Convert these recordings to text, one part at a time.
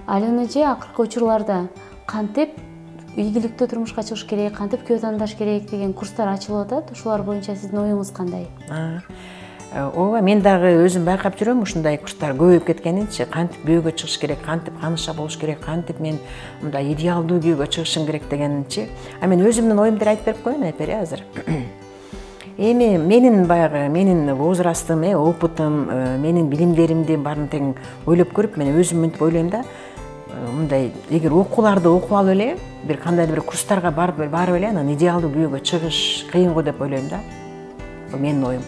Алена эже акыркы учурларда кантип ийгиликтүү турмушка чыгыш керек, кантип күйөө тандаш керек деген курстар ачылып атат. Ушулар боюнча сиздин оюңуз кандай? Ооба, мен дагы өзүм байкап жүрөм ушундай курстар көбөйүп кеткенинчи. Кантип күйөөгө чыгыш керек, кантип каныша болуш керек, кантип мен мындай идеалдуу күйөөгө чыгышым керек дегенчи. Мен өзүмдүн оюмду айтып берип коеюн айпер азыр. Эми менин возрастым, опытым, менин билимдеримди баарын тең ойлоп көрүп, мен өзүм мынтип ойлойм да, мындай эгер окууларды окуп алып эле, бир кандайдыр бир курстарга барып эле, анан идеалдуу күйөөгө чыгыш кыйын го деп ойлойм да. Бул менин оюм.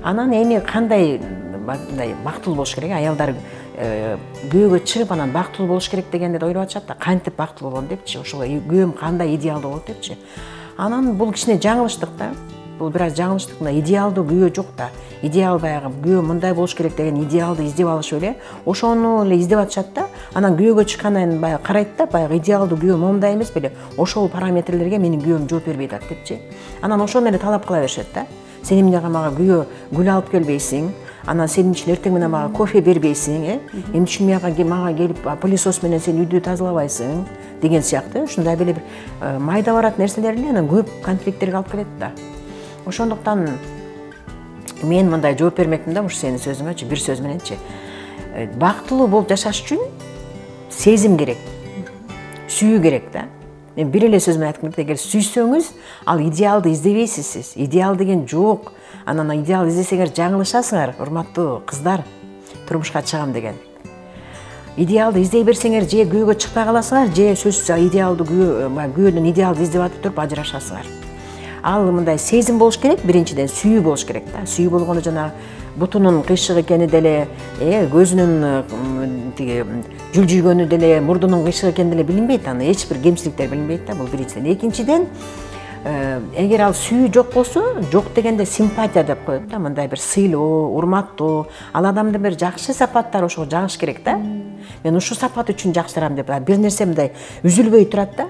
Анан эми кандай мындай бактылуу болуш керек, аялдар күйөөгө чыгып анан бактылуу болуш керек дегенде ойлоп атышат да, кантип бактылуу болом депчи, ошого күйөөм кандай идеалдуу болот депчи. Анан бул кичине жаңылыштык да. Бул бир аз жаңылыштык, идеалдуу күйөө жок да. Идеал баягы күйөө мындай болуш керек деген идеалды издеп алышып эле, ошону эле издеп атышат да. Анан күйөөгө чыккандан кийин баягы карайт да, баягы идеалдуу күйөө момундай эмес беле, ошол параметрлерге менин күйөөм жооп бербей атат депчи. Анан ошону эле талап кыла беришет да. Сен эмнеге мага күйөө гүл алып келбейсиң? Анан сен үчүн эртең менен мага кофе бербейсиң, эмне үчүн мага келип пылесос менен сен үйдү тазалабайсың деген сыяктуу ушундай беле бир майда барат нерселер эле анан көп конфликттерге алып келет да. Ошондуктан мен мындай жооп бермекмин да, ушу сенин сөзүңөчү, бир сөз мененчи. Бактылуу болуп жашаш үчүн сезим керек, сүйүү керек да. Мен бир эле сөз менен айткым келет, эгер сүйсөңүз, ал идеалды издебейсиз сиз. Идеал деген жок. Анан идеал издесеңер жаңылышасыңар, урматтуу кыздар. Турмушка чыгам деген. Идеалды издей берсеңер, же күйөөгө чыкпай каласыңар, же сөзсүз идеалдуу күйөөдөн идеалды издеп атып туруп ажырашасыңар. Ал мындай сезим болуш керек, биринчиден сүйүү болуш керек да. Сүйүү болгондо жана бутунун кыйшык экени деле, көзүнүн тиги жүлжүйгөнү деле, мурдунун кыйшык экени деле билинбейт, аны эч бир кемчиликтер билинбейт да, бул биринчиден. Экинчиден, эгер ал сүйүү жок болсо, жок дегенде симпатия деп коет да, мындай бир сыйлоо, урматтоо, ал адамдын бир жакшы сапаттары ошого жагыш керек да. Мен ушу сапат үчүн жакшырам деп, бир нерсе мындай үзүлбөй турат да,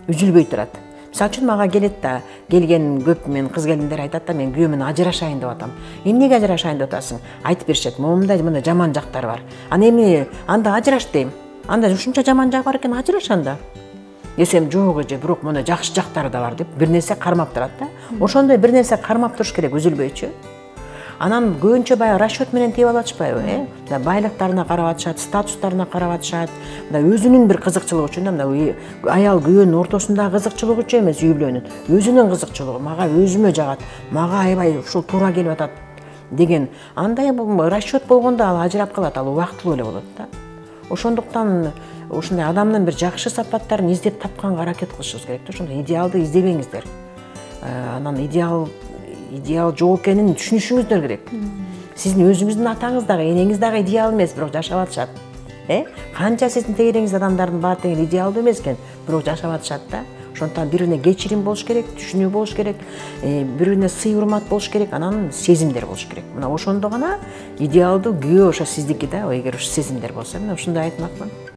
үзүлбөй турат. Мисалы үчүн мага келет да, келген көп мен кыз келиндер айтат да, мен күйөөм менен ажырашайын деп атам. Эмнеге ажырашайын деп атасың? Айтып беришет, мындай жаман жактары бар. Ана эми анда ажыраш дейм. Анда ушунча жаман жагы бар экен, ажыраш анда. Десем, жок эже, бирок мына жакшы жактары да бар деп бир нерсе кармап турат да. Ошондой бир нерсе кармап туруш керек, үзүлбөйчү. Анан көбүнчө баягы расчет менен тийип алып атышпайбы, байлыктарына карап атышат, статустарына карап атышат, өзүнүн бир кызыкчылыгы үчүн да, аял күйөөнүн ортосундагы кызыкчылыгы үчүн эмес, үй бүлөнүн өзүнүн кызыкчылыгы, мага өзүмө жагат, мага аябай ушул туура келип атат деген. Андай расчет болгондо ал ажырап калат, ал убактылуу эле болот да. Ошондуктан ушундай адамдын бир жакшы сапаттарын издеп тапканга аракет кылышыбыз керек да. Ошондой идеалды издебеңиздер. Анан идеал жок экенин түшүнүшүңүздөр керек. Сиздин өзүңүздүн атаңыз дагы, энеңиз дагы идеал эмес, бирок жашап атышат. Канча сиздин тегереңиз адамдардын баары тең идеалдуу эмес экен, бирок жашап атышат да. Ошондуктан бири бирине кечирим болуш керек, түшүнүү болуш керек, бири бирине сый урмат болуш керек, анан сезимдер болуш керек. Мына ошондо гана идеалдуу күйөө ошо сиздики да, эгер ушу сезимдер болсо, мен ушундай айтмакмын.